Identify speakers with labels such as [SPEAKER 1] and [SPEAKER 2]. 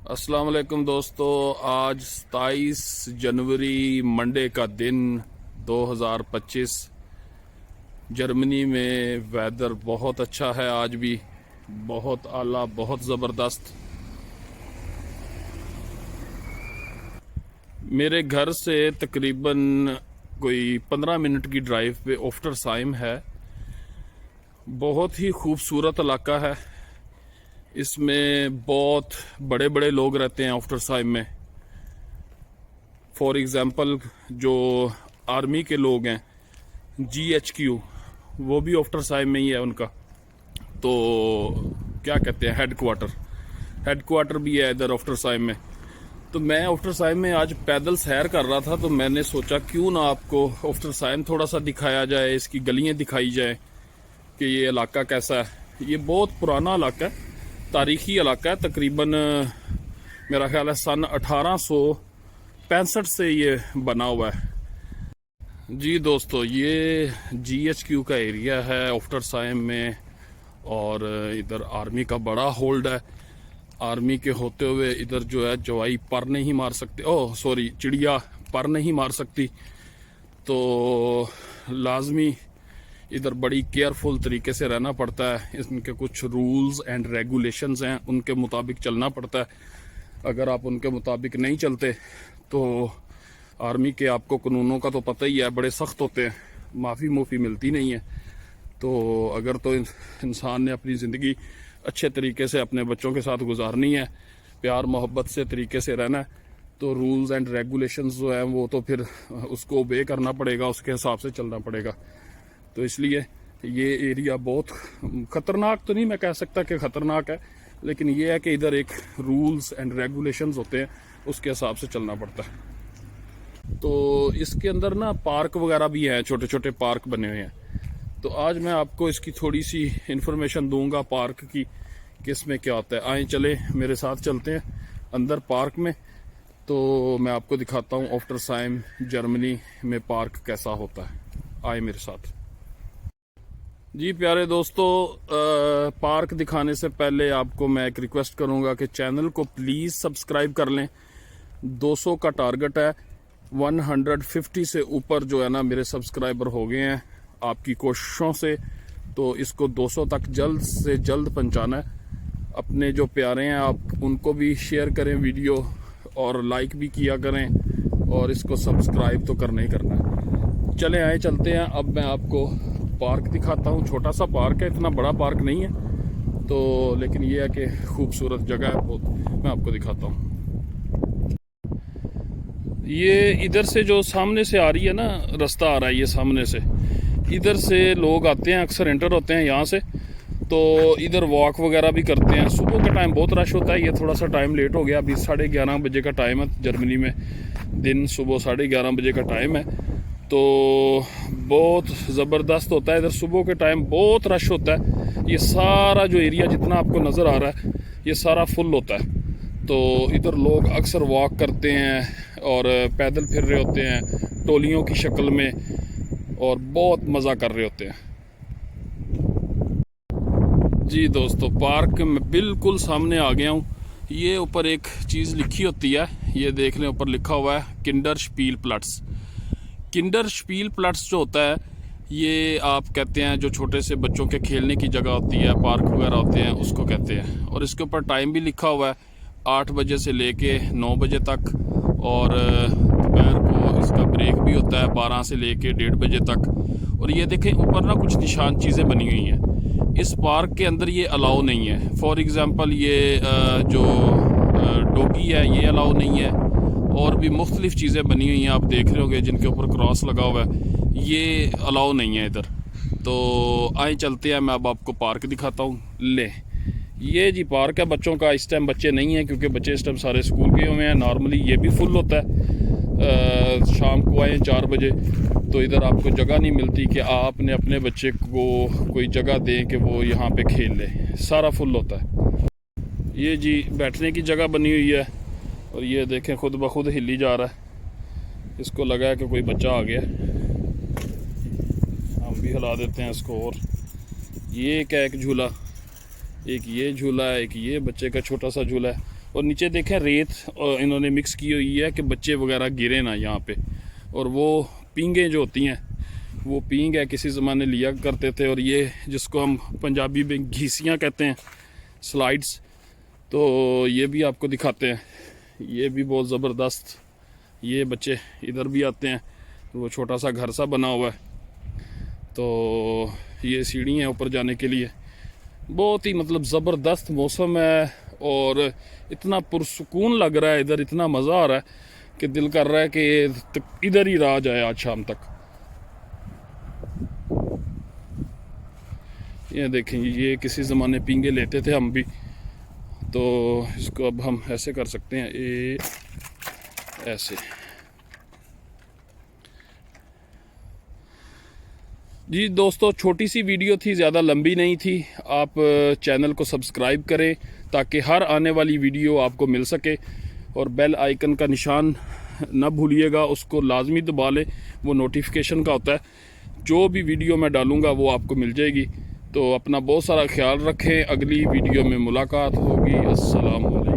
[SPEAKER 1] अस्सलाम वालेकुम दोस्तों। आज 27 जनवरी मंडे का दिन 2025। जर्मनी में वेदर बहुत अच्छा है, आज भी बहुत आला, बहुत ज़बरदस्त। मेरे घर से तकरीबन कोई 15 मिनट की ड्राइव पे ऑफ्टरसाइम है। बहुत ही खूबसूरत इलाका है। इसमें बहुत बड़े बड़े लोग रहते हैं ऑफ्टरसाइम में। फॉर एग्ज़ाम्पल जो आर्मी के लोग हैं, GHQ, वो भी ऑफ्टरसाइम में ही है उनका। तो क्या कहते हैं, हेडक्वार्टर भी है इधर ऑफ्टरसाइम में। तो मैं ऑफ्टरसाइम में आज पैदल सैर कर रहा था, तो मैंने सोचा क्यों ना आपको ऑफ्टरसाइम थोड़ा सा दिखाया जाए, इसकी गलियां दिखाई जाए कि ये इलाका कैसा है। ये बहुत पुराना इलाका है, तारीखी इलाका है। तकरीबन मेरा ख्याल है सन 1865 से ये बना हुआ है। जी दोस्तों, ये GHQ का एरिया है ऑफ्टरसाइम में, और इधर आर्मी का बड़ा होल्ड है। आर्मी के होते हुए इधर जो है जवाई पर नहीं मार सकते, ओह सॉरी, चिड़िया पर नहीं मार सकती। तो लाजमी इधर बड़ी केयरफुल तरीके से रहना पड़ता है। इनके कुछ रूल्स एंड रेगुलेशंस हैं, उनके मुताबिक चलना पड़ता है। अगर आप उनके मुताबिक नहीं चलते तो आर्मी के, आपको कानूनों का तो पता ही है, बड़े सख्त होते हैं, माफ़ी मिलती नहीं है। तो अगर तो इंसान ने अपनी ज़िंदगी अच्छे तरीके से अपने बच्चों के साथ गुजारनी है, प्यार मोहब्बत से तरीके से रहना है, तो रूल्स एंड रेगुलेशंस जो हैं वो तो फिर उसको ओबे करना पड़ेगा, उसके हिसाब से चलना पड़ेगा। तो इसलिए ये एरिया बहुत ख़तरनाक तो नहीं मैं कह सकता कि ख़तरनाक है, लेकिन ये है कि इधर एक रूल्स एंड रेगुलेशंस होते हैं, उसके हिसाब से चलना पड़ता है। तो इसके अंदर ना पार्क वगैरह भी हैं, छोटे छोटे पार्क बने हुए हैं। तो आज मैं आपको इसकी थोड़ी सी इन्फॉर्मेशन दूंगा पार्क की, किस में क्या होता है। आए चले मेरे साथ, चलते हैं अंदर पार्क में। तो मैं आपको दिखाता हूँ ऑफ्टरसाइम जर्मनी में पार्क कैसा होता है। आए मेरे साथ। जी प्यारे दोस्तों, पार्क दिखाने से पहले आपको मैं एक रिक्वेस्ट करूंगा कि चैनल को प्लीज़ सब्सक्राइब कर लें। 200 का टारगेट है, 150 से ऊपर जो है ना मेरे सब्सक्राइबर हो गए हैं आपकी कोशिशों से। तो इसको 200 तक जल्द से जल्द पहुंचाना है। अपने जो प्यारे हैं आप उनको भी शेयर करें वीडियो, और लाइक भी किया करें, और इसको सब्सक्राइब तो करना ही करना है। चले आए चलते हैं। अब मैं आपको पार्क दिखाता हूँ। छोटा सा पार्क है, इतना बड़ा पार्क नहीं है, तो लेकिन ये है कि खूबसूरत जगह है बहुत। मैं आपको दिखाता हूँ। ये इधर से जो सामने से आ रही है ना, रास्ता आ रहा है ये सामने से, इधर से लोग आते हैं, अक्सर एंटर होते हैं यहाँ से। तो इधर वॉक वगैरह भी करते हैं। सुबह के टाइम बहुत रश होता है। ये थोड़ा सा टाइम लेट हो गया, अभी 11:30 बजे का टाइम है जर्मनी में। दिन सुबह 11:30 बजे का टाइम है, तो बहुत ज़बरदस्त होता है इधर। सुबह के टाइम बहुत रश होता है। ये सारा जो एरिया जितना आपको नज़र आ रहा है, ये सारा फुल होता है। तो इधर लोग अक्सर वॉक करते हैं और पैदल फिर रहे होते हैं टोलियों की शक्ल में, और बहुत मज़ा कर रहे होते हैं। जी दोस्तों, पार्क में बिल्कुल सामने आ गया हूँ। ये ऊपर एक चीज़ लिखी होती है, ये देख लें, ऊपर लिखा हुआ है किंडर स्पील प्लट्स। किंडर स्पील प्लट्स जो होता है, ये आप कहते हैं जो छोटे से बच्चों के खेलने की जगह होती है, पार्क वगैरह होते हैं, उसको कहते हैं। और इसके ऊपर टाइम भी लिखा हुआ है, 8 बजे से लेके 9 बजे तक, और दोपहर को इसका ब्रेक भी होता है 12 से लेके 1:30 बजे तक। और ये देखें ऊपर ना कुछ निशान चीज़ें बनी हुई हैं। इस पार्क के अंदर ये अलाउ नहीं है। फॉर एग्ज़ाम्पल ये जो डॉगी है ये अलाउ नहीं है, और भी मुख्तलिफ चीज़ें बनी हुई हैं, आप देख रहे होंगे जिनके ऊपर क्रॉस लगा हुआ है, ये अलाउ नहीं है इधर। तो आए चलते हैं, मैं अब आपको पार्क दिखाता हूँ। ले, ये जी पार्क है बच्चों का। इस टाइम बच्चे नहीं हैं क्योंकि बच्चे इस टाइम सारे स्कूल गए हुए हैं। नॉर्मली ये भी फुल होता है। शाम को आए 4 बजे, तो इधर आपको जगह नहीं मिलती कि आपने अपने बच्चे को कोई जगह दें कि वो यहाँ पे खेल ले, सारा फुल होता है। ये जी बैठने की जगह बनी हुई है, और ये देखें खुद ब खुद हिली जा रहा है। इसको लगा है कि कोई बच्चा आ गया, हम भी हिला देते हैं इसको। और ये क्या, एक झूला, एक ये झूला है, एक ये बच्चे का छोटा सा झूला है। और नीचे देखें रेत इन्होंने मिक्स की हुई है कि बच्चे वगैरह गिरे ना यहाँ पे। और वो पींगें जो होती हैं, वो पींग है किसी ज़माने लिया करते थे, और ये जिसको हम पंजाबी में घीसियाँ कहते हैं, स्लाइड्स, तो ये भी आपको दिखाते हैं। ये भी बहुत ज़बरदस्त, ये बच्चे इधर भी आते हैं, वो छोटा सा घर सा बना हुआ है, तो ये सीढ़ी है ऊपर जाने के लिए। बहुत ही मतलब ज़बरदस्त मौसम है और इतना पुरसुकून लग रहा है इधर, इतना मज़ा आ रहा है कि दिल कर रहा है कि इधर ही रहा जाए आज शाम तक। ये देखें, ये किसी ज़माने पींगे लेते थे हम भी, तो इसको अब हम ऐसे कर सकते हैं, ये ऐसे। जी दोस्तों, छोटी सी वीडियो थी, ज़्यादा लंबी नहीं थी। आप चैनल को सब्सक्राइब करें ताकि हर आने वाली वीडियो आपको मिल सके, और बेल आइकन का निशान ना भूलिएगा, उसको लाजमी दबा लें, वो नोटिफिकेशन का होता है। जो भी वीडियो मैं डालूँगा वो आपको मिल जाएगी। तो अपना बहुत सारा ख्याल रखें, अगली वीडियो में मुलाकात होगी। अस्सलाम वालेकुम।